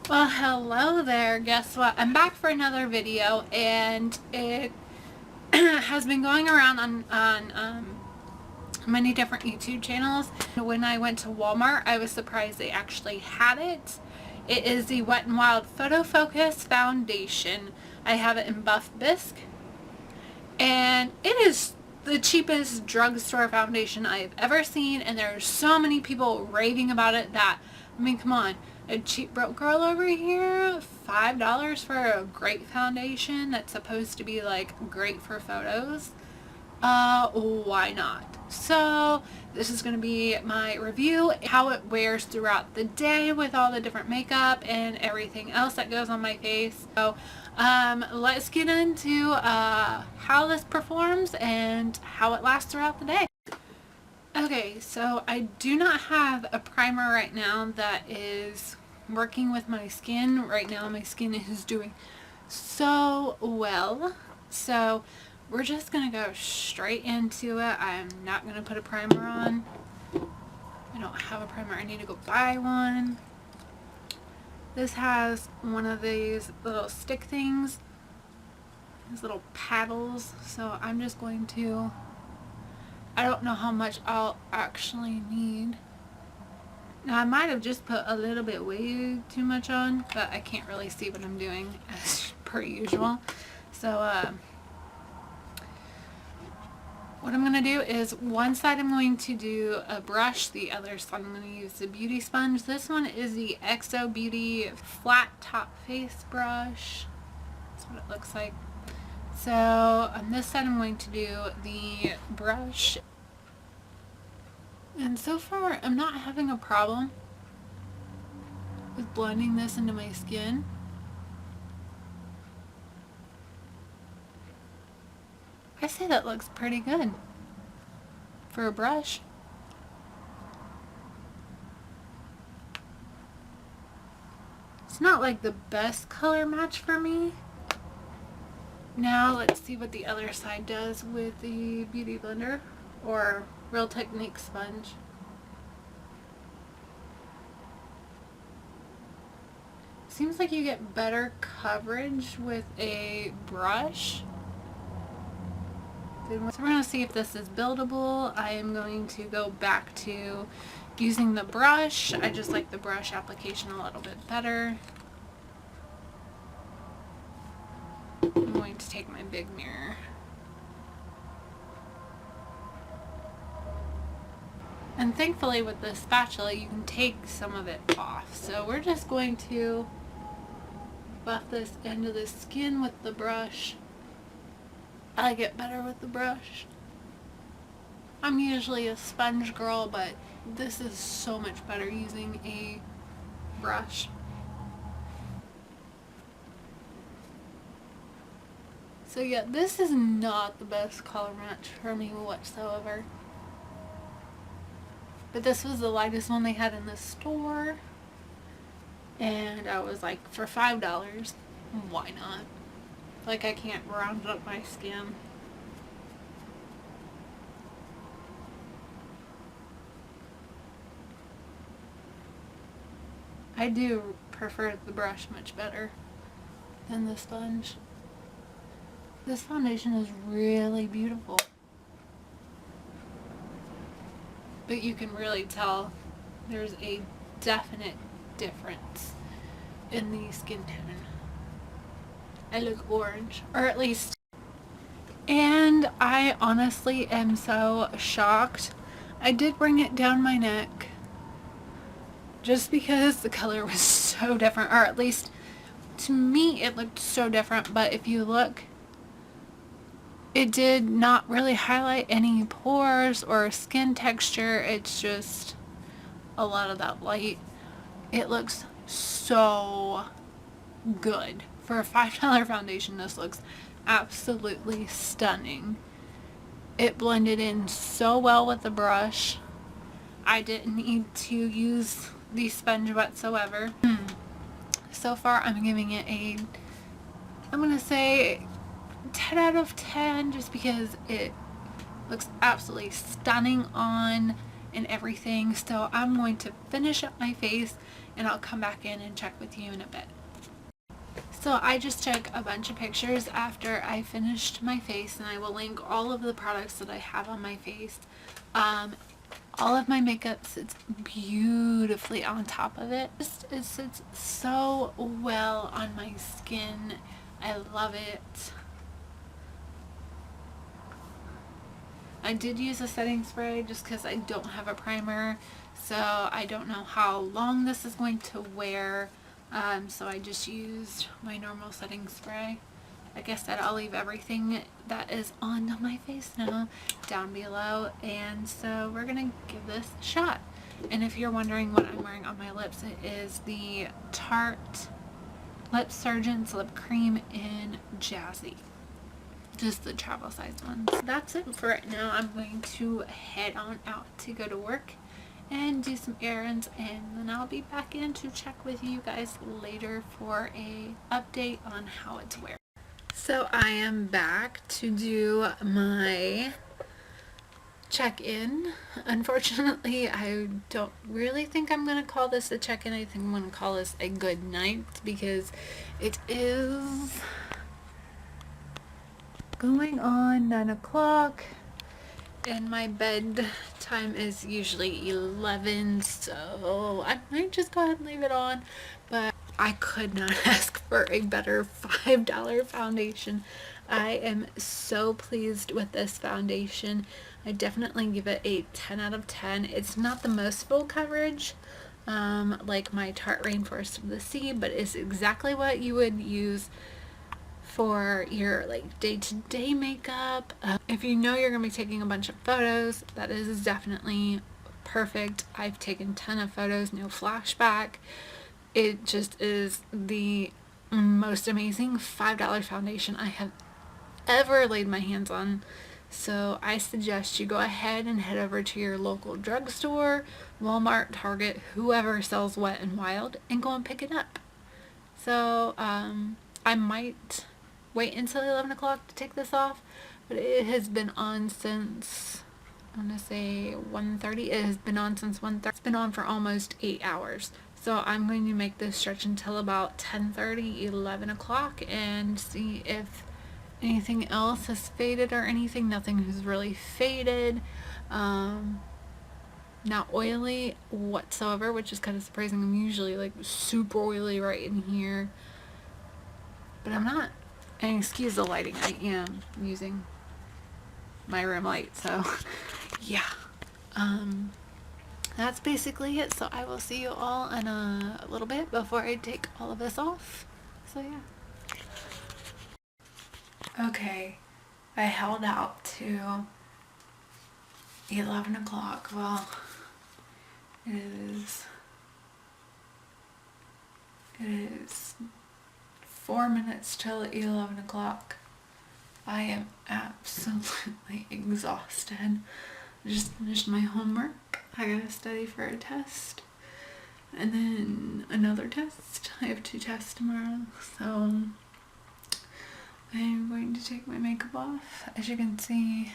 Well, hello there. Guess what? I'm back for another video, and it has been going around on many different YouTube channels. When I went to Walmart, I was surprised they actually had it. It is the Wet n Wild PhotoFocus foundation. I have it in Buff Bisque, and it is the cheapest drugstore foundation I've ever seen, and there are so many people raving about it that, I mean, come on. A cheap broke girl over here, $5 for a great foundation that's supposed to be like great for photos. Why not? So this is going to be my review, how it wears throughout the day with all the different makeup and everything else that goes on my face. So let's get into how this performs and how it lasts throughout the day. Okay, so I do not have a primer right now that is working with my skin. Right now my skin is doing so well. So we're just going to go straight into it. I'm not going to put a primer on. I don't have a primer. I need to go buy one. This has one of these little stick things. These little paddles. So I'm just going to... I don't know how much I'll actually need. Now I might have just put a little bit way too much on, but I can't really see what I'm doing as per usual. So what I'm going to do is one side I'm going to do a brush, the other side I'm going to use the beauty sponge. This one is the XO Beauty flat top face brush. That's what it looks like. So on this side I'm going to do the brush. And so far I'm not having a problem with blending this into my skin. I say that looks pretty good for a brush. It's not like the best color match for me. Now let's see what the other side does with the Beauty Blender or Real Technique sponge. Seems like you get better coverage with a brush. So we're going to see if this is buildable. I am going to go back to using the brush. I just like the brush application a little bit better. I'm going to take my big mirror. And thankfully with the spatula you can take some of it off. So we're just going to buff this into the skin with the brush. I get better with the brush. I'm usually a sponge girl, but this is so much better using a brush. So yeah, this is not the best color match for me whatsoever. But this was the lightest one they had in the store. And I was like, for $5, why not? Like, I can't round up my skin. I do prefer the brush much better than the sponge. This foundation is really beautiful. But you can really tell there's a definite difference in the skin tone. I look orange, or at least. And I honestly am so shocked. I did bring it down my neck just because the color was so different, or at least to me it looked so different. But if you look, it did not really highlight any pores or skin texture. It's just a lot of that light. It looks so good. For a $5 foundation, this looks absolutely stunning. It blended in so well with the brush. I didn't need to use the sponge whatsoever. So far, I'm giving it a, I'm going to say 10 out of 10 just because it looks absolutely stunning on. and everything. So I'm going to finish up my face and I'll come back in and check with you in a bit. So I just took a bunch of pictures after I finished my face, and I will link all of the products that I have on my face. All of my makeup sits beautifully on top of it. It sits so well on my skin. I love it. I did use a setting spray just because I don't have a primer, so I don't know how long this is going to wear. So I just used my normal setting spray. Like I said, I'll leave everything that is on my face now down below, and so we're gonna give this a shot. And if you're wondering what I'm wearing on my lips, it is the Tarte Lip Surgeon's Lip Cream in Jazzy. Just the travel size ones. That's it for right now. I'm going to head on out to go to work and do some errands, and then I'll be back in to check with you guys later for a update on how it's wearing. So I am back to do my check-in. Unfortunately, I don't really think I'm going to call this a check-in. I think I'm going to call this a good night, because it is going on 9 o'clock and my bed time is usually 11, so I might just go ahead and leave it on. But I could not ask for a better $5 foundation. I am so pleased with this foundation. I definitely give it a 10 out of 10. It's not the most full coverage like my Tarte Rainforest of the Sea, but it's exactly what you would use for your like day-to-day makeup. If you know you're gonna be taking a bunch of photos, that is definitely perfect. I've taken a ton of photos, no flashback. It just is the most amazing $5 foundation I have ever laid my hands on. So I suggest you go ahead and head over to your local drugstore, Walmart, Target, whoever sells Wet n Wild, and go and pick it up. So I might wait until 11 o'clock to take this off, but it has been on since, I'm gonna say 1:30. It has been on since 1:30. It's been on for almost 8 hours. So I'm going to make this stretch until about 10:30, 11 o'clock, and see if anything else has faded or anything. Nothing has really faded. Not oily whatsoever, which is kind of surprising. I'm usually like super oily right in here, but I'm not. And excuse the lighting, I am using my rim light, so yeah. That's basically it. So I will see you all in a little bit before I take all of this off. So yeah. Okay, I held out to 11 o'clock. Well, it is 4 minutes till 11 o'clock. I am absolutely exhausted. I just finished my homework. I gotta study for a test and then another test. I have 2 tests tomorrow, so I'm going to take my makeup off. As you can see,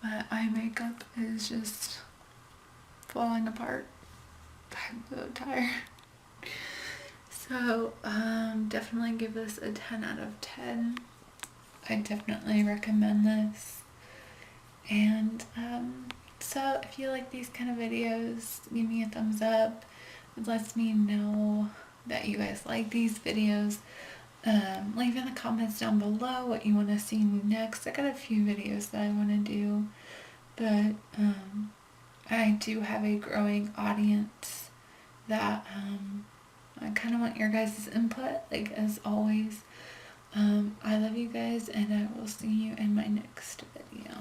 my eye makeup is just falling apart. I'm so tired. So definitely give this a 10 out of 10. I definitely recommend this. And so if you like these kind of videos, give me a thumbs up. It lets me know that you guys like these videos. Leave in the comments down below what you want to see next. I got a few videos that I want to do, but I do have a growing audience that I kind of want your guys' input, like as always. I love you guys, and I will see you in my next video.